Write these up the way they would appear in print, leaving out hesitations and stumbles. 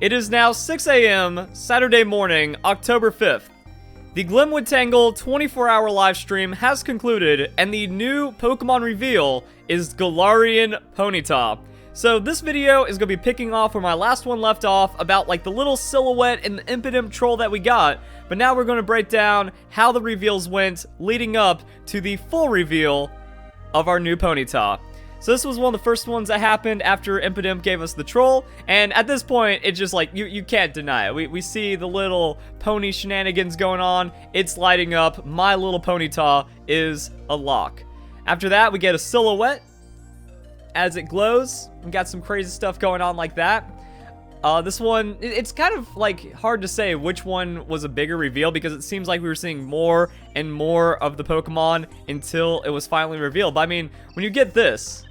It is now 6 a.m. Saturday morning, October 5th. The Glimwood Tangle 24-hour live stream has concluded, and the new Pokemon reveal is Galarian Ponyta. So this video is going to be picking off where my last one left off about like the little silhouette and the Impidimp troll that we got, but now we're going to break down how the reveals went leading up to the full reveal of our new Ponyta. So this was one of the first ones that happened after Impidimp gave us the troll, and at this point, it's just like, you can't deny it. We see the little pony shenanigans going on, it's lighting up, my little Ponyta is a lock. After that, we get a silhouette as it glows. We got some crazy stuff going on like that. This one, it's kind of like hard to say which one was a bigger reveal because it seems like we were seeing more and more of the Pokemon until it was finally revealed. But I mean, when you get this,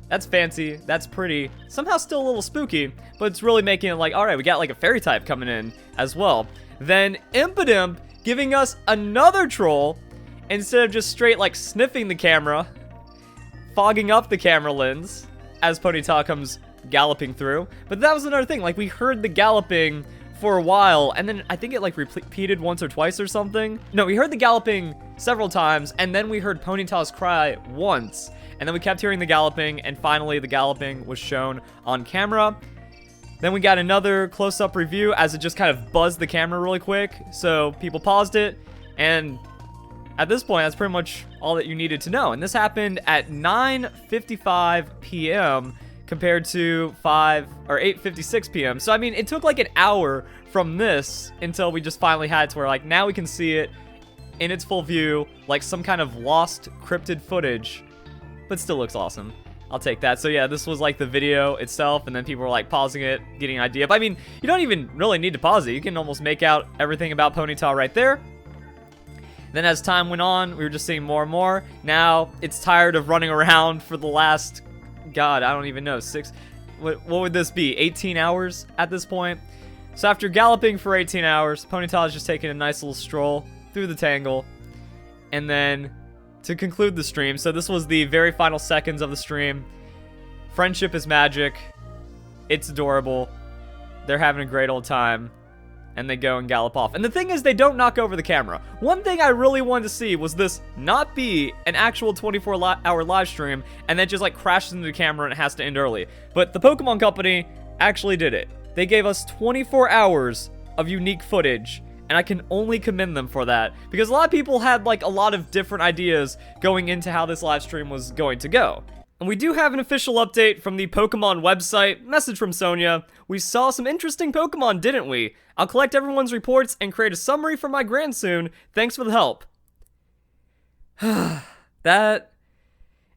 that's fancy, that's pretty, somehow still a little spooky, but it's really making it like, alright, we got like a fairy type coming in as well. Then Impidimp giving us another troll instead of just straight like sniffing the camera, fogging up the camera lens as Ponyta comes galloping through. But that was another thing, like we heard the galloping for a while, and then I think it like repeated once or twice or something. No, we heard the galloping several times, and then we heard Ponyta's cry once, and then we kept hearing the galloping, and finally the galloping was shown on camera. Then we got another close-up review as it just kind of buzzed the camera really quick, so people paused it, and at this point, that's pretty much all that you needed to know. And this happened at 9:55 p.m. compared to 8:56 p.m. So, I mean, it took like an hour from this until we just finally had it to where, like, now we can see it in its full view, like some kind of lost cryptid footage, but still looks awesome. I'll take that. So, yeah, this was like the video itself, and then people were like pausing it, getting an idea. But, I mean, you don't even really need to pause it. You can almost make out everything about Ponyta right there. Then as time went on, we were just seeing more and more. Now, it's tired of running around for the last, God, I don't even know, what would this be, 18 hours at this point? So after galloping for 18 hours, Ponyta is just taking a nice little stroll through the tangle. And then, to conclude the stream, so this was the very final seconds of the stream. Friendship is magic. It's adorable. They're having a great old time. And they go and gallop off. And the thing is, they don't knock over the camera. One thing I really wanted to see was this not be an actual 24-hour live stream, and then just like crashes into the camera and it has to end early. But the Pokemon Company actually did it. They gave us 24 hours of unique footage, and I can only commend them for that. Because a lot of people had like a lot of different ideas going into how this live stream was going to go. And we do have an official update from the Pokemon website. Message from Sonia. We saw some interesting Pokemon, didn't we? I'll collect everyone's reports and create a summary for my grand soon. Thanks for the help. That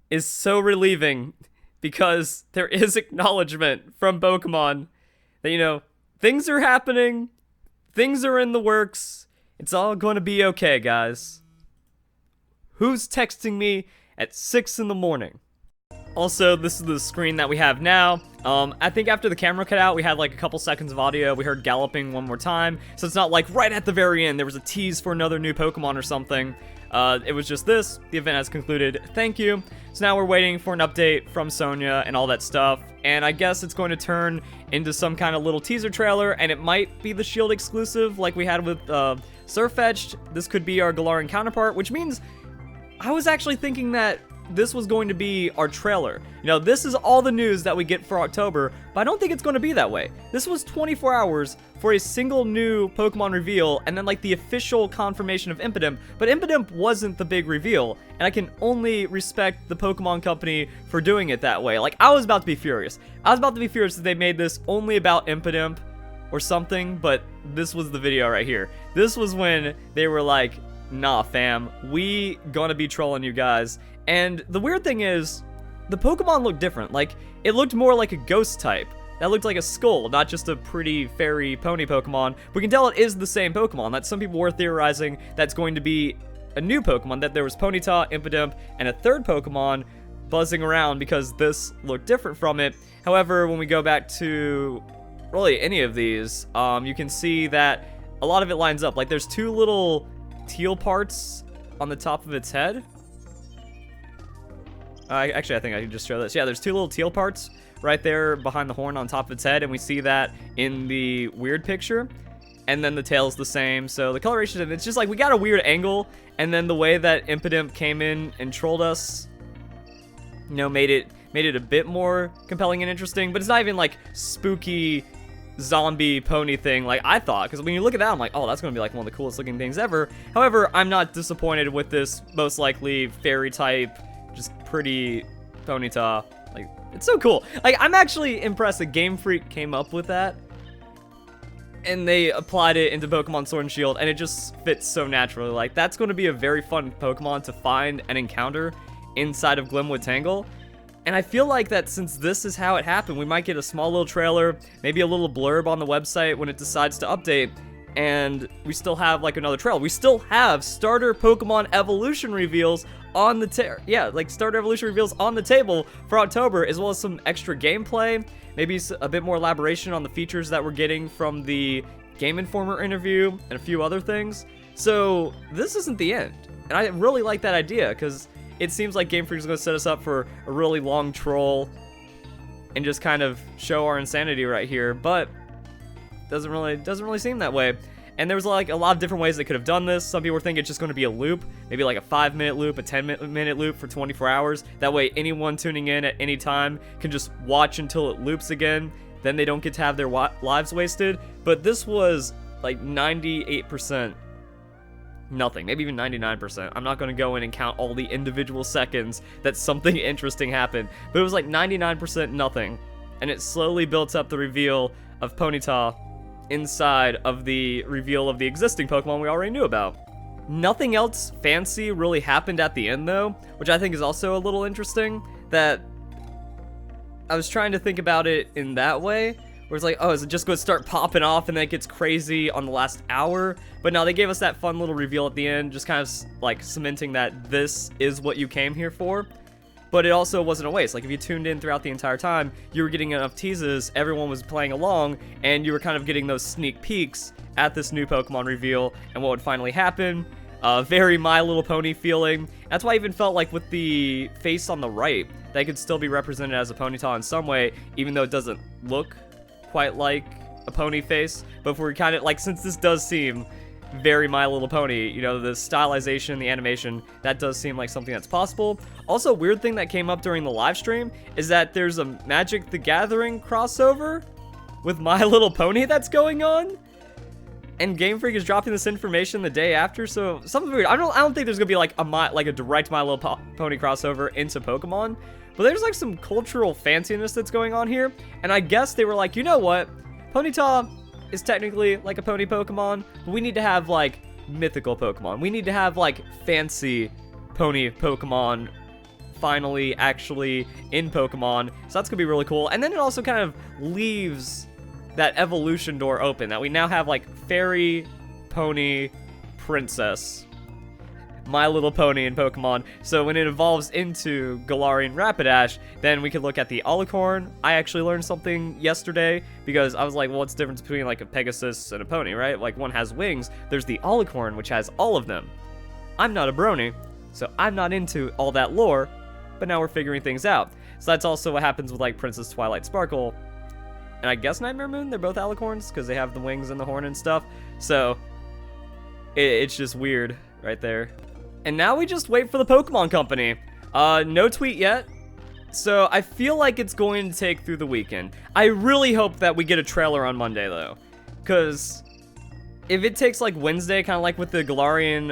is so relieving because there is acknowledgement from Pokemon that, you know, things are happening, things are in the works, it's all going to be okay, guys. Who's texting me at 6 in the morning? Also, this is the screen that we have now. I think after the camera cut out, we had like a couple seconds of audio. We heard galloping one more time. So it's not like right at the very end, there was a tease for another new Pokemon or something. It was just this. The event has concluded. Thank you. So now we're waiting for an update from Sonia and all that stuff. And I guess it's going to turn into some kind of little teaser trailer. And it might be the Shield exclusive like we had with Surfetched. This could be our Galarian counterpart, which means I was actually thinking that this was going to be our trailer. You know, this is all the news that we get for October, but I don't think it's going to be that way. This was 24 hours for a single new Pokemon reveal, and then like the official confirmation of Impidimp, but Impidimp wasn't the big reveal, and I can only respect the Pokemon Company for doing it that way. Like, I was about to be furious. I was about to be furious that they made this only about Impidimp or something, but this was the video right here. This was when they were like, nah fam, we gonna be trolling you guys. And the weird thing is, the Pokemon looked different. Like, it looked more like a ghost type. That looked like a skull, not just a pretty fairy pony Pokemon. We can tell it is the same Pokemon. That some people were theorizing that's going to be a new Pokemon, that there was Ponyta, Impidimp, and a third Pokemon buzzing around because this looked different from it. However, when we go back to really any of these, you can see that a lot of it lines up. Like, there's two little teal parts on the top of its head. Actually, I think I can just show this. Yeah, there's two little teal parts right there behind the horn on top of its head, and we see that in the weird picture. And then the tail's the same, so the coloration, it's just like we got a weird angle, and then the way that Impidimp came in and trolled us, you know, made it a bit more compelling and interesting. But it's not even like spooky zombie pony thing like I thought, because when you look at that, I'm like, oh, that's gonna be like one of the coolest looking things ever. However, I'm not disappointed with this most likely fairy type, just pretty Ponyta. Like, it's so cool. Like, I'm actually impressed that Game Freak came up with that, and they applied it into Pokemon Sword and Shield, and it just fits so naturally. Like, that's going to be a very fun Pokemon to find and encounter inside of Glimwood Tangle. And I feel like that since this is how it happened, we might get a small little trailer, maybe a little blurb on the website when it decides to update, and we still have like another trailer. We still have starter Pokemon evolution reveals on the starter evolution reveals on the table for October, as well as some extra gameplay, maybe a bit more elaboration on the features that we're getting from the Game Informer interview, and a few other things. So this isn't the end, and I really like that idea, because it seems like Game Freak is going to set us up for a really long troll and just kind of show our insanity right here, but doesn't really seem that way. And there was like a lot of different ways they could have done this. Some people were thinking it's just going to be a loop, maybe like a 5-minute loop, a 10-minute loop for 24 hours. That way anyone tuning in at any time can just watch until it loops again. Then they don't get to have their lives wasted. But this was like 98% nothing, maybe even 99%. I'm not going to go in and count all the individual seconds that something interesting happened, but it was like 99% nothing. And it slowly built up the reveal of Ponyta inside of the reveal of the existing Pokemon we already knew about. Nothing else fancy really happened at the end though, which I think is also a little interesting. That I was trying to think about it in that way, where it's like, oh, is it just going to start popping off and then it gets crazy on the last hour? But no, they gave us that fun little reveal at the end, just kind of like cementing that this is what you came here for. But it also wasn't a waste. Like, if you tuned in throughout the entire time, you were getting enough teases, everyone was playing along, and you were kind of getting those sneak peeks at this new Pokemon reveal and what would finally happen. Very My Little Pony feeling. That's why I even felt like with the face on the right, that could still be represented as a Ponyta in some way, even though it doesn't look quite like a pony face. But if we're kind of like, since this does seem very My Little Pony, you know, the stylization, the animation, that does seem like something that's possible. Also, weird thing that came up during the live stream is that there's a Magic the Gathering crossover with My Little Pony that's going on, and Game Freak is dropping this information the day after. So something weird. I don't think there's gonna be like a direct My Little Pony crossover into Pokemon, but there's like some cultural fanciness that's going on here, and I guess they were like, you know what, Ponyta is technically like a pony Pokemon, but we need to have like mythical Pokemon. We need to have like fancy pony Pokemon finally actually in Pokemon. So that's gonna be really cool. And then it also kind of leaves that evolution door open, that we now have like fairy, pony, princess, My Little Pony in Pokemon. So when it evolves into Galarian Rapidash, then we could look at the Alicorn. I actually learned something yesterday, because I was like, well, what's the difference between like a Pegasus and a pony, right? Like, one has wings. There's the Alicorn, which has all of them. I'm not a brony, so I'm not into all that lore, but now we're figuring things out. So that's also what happens with like Princess Twilight Sparkle, and I guess Nightmare Moon. They're both Alicorns because they have the wings and the horn and stuff. So it's just weird right there. And now we just wait for the Pokemon Company. No tweet yet, so I feel like it's going to take through the weekend. I really hope that we get a trailer on Monday, though, because if it takes like Wednesday, kind of like with the Galarian,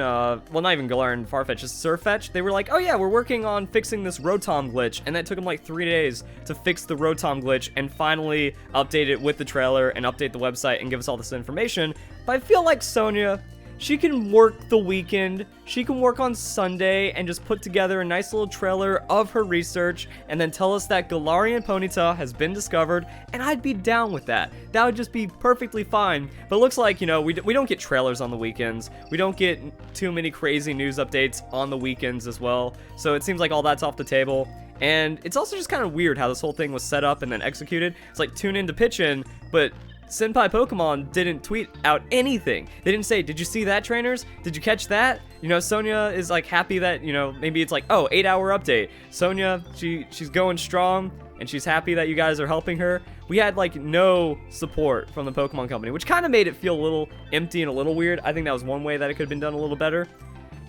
well, not even Galarian Farfetch, just Surfetch, they were like, oh yeah, we're working on fixing this Rotom glitch, and that took them like 3 days to fix the Rotom glitch and finally update it with the trailer and update the website and give us all this information. But I feel like Sonia, she can work the weekend, she can work on Sunday and just put together a nice little trailer of her research and then tell us that Galarian Ponyta has been discovered, and I'd be down with that. That would just be perfectly fine. But it looks like, you know, we don't get trailers on the weekends. We don't get too many crazy news updates on the weekends as well. So it seems like all that's off the table. And it's also just kind of weird how this whole thing was set up and then executed. It's like tune in to pitch in, but Senpai Pokemon didn't tweet out anything. They didn't say, did you see that, trainers? Did you catch that? You know, Sonia is like happy that, you know, maybe it's like, oh, 8-hour update. Sonia, she's going strong, and she's happy that you guys are helping her. We had like no support from the Pokemon Company, which kind of made it feel a little empty and a little weird. I think that was one way that it could have been done a little better.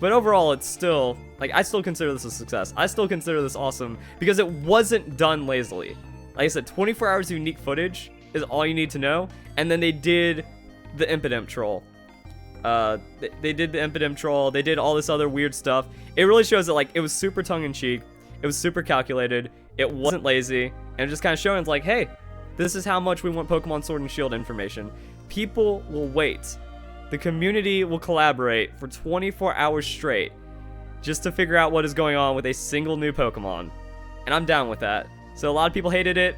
But overall, it's still, like, I still consider this a success. I still consider this awesome because it wasn't done lazily. Like I said, 24 hours of unique footage is all you need to know. And then they did the Impidimp troll. They did the Impidimp troll. They did all this other weird stuff. It really shows that, like, it was super tongue-in-cheek. It was super calculated. It wasn't lazy. And just kind of showing, it's like, hey, this is how much we want Pokemon Sword and Shield information. People will wait. The community will collaborate for 24 hours straight just to figure out what is going on with a single new Pokemon. And I'm down with that. So a lot of people hated it.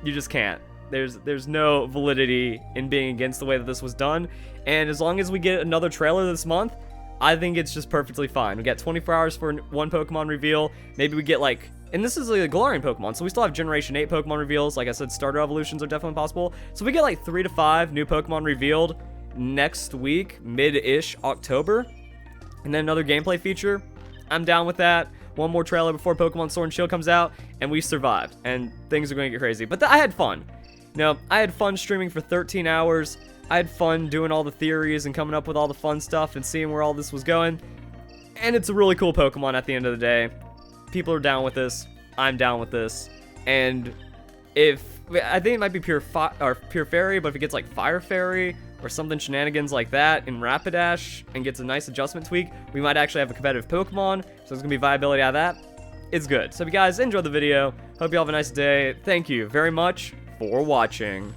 You just can't. There's no validity in being against the way that this was done. And as long as we get another trailer this month, I think it's just perfectly fine. We got 24 hours for one Pokemon reveal. Maybe we get like, and this is like a Galarian Pokemon, so we still have Generation 8 Pokemon reveals. Like I said, starter evolutions are definitely possible. So we get like 3 to 5 new Pokemon revealed next week, mid-ish October. And then another gameplay feature. I'm down with that. One more trailer before Pokemon Sword and Shield comes out, and we survived. And things are going to get crazy. But I had fun. You know, I had fun streaming for 13 hours. I had fun doing all the theories and coming up with all the fun stuff and seeing where all this was going. And it's a really cool Pokemon at the end of the day. People are down with this. I'm down with this. And I think it might be pure Fairy, but if it gets like Fire Fairy or something shenanigans like that in Rapidash and gets a nice adjustment tweak, we might actually have a competitive Pokemon. So there's going to be viability out of that. It's good. So if you guys enjoyed the video, hope you all have a nice day. Thank you very much for watching.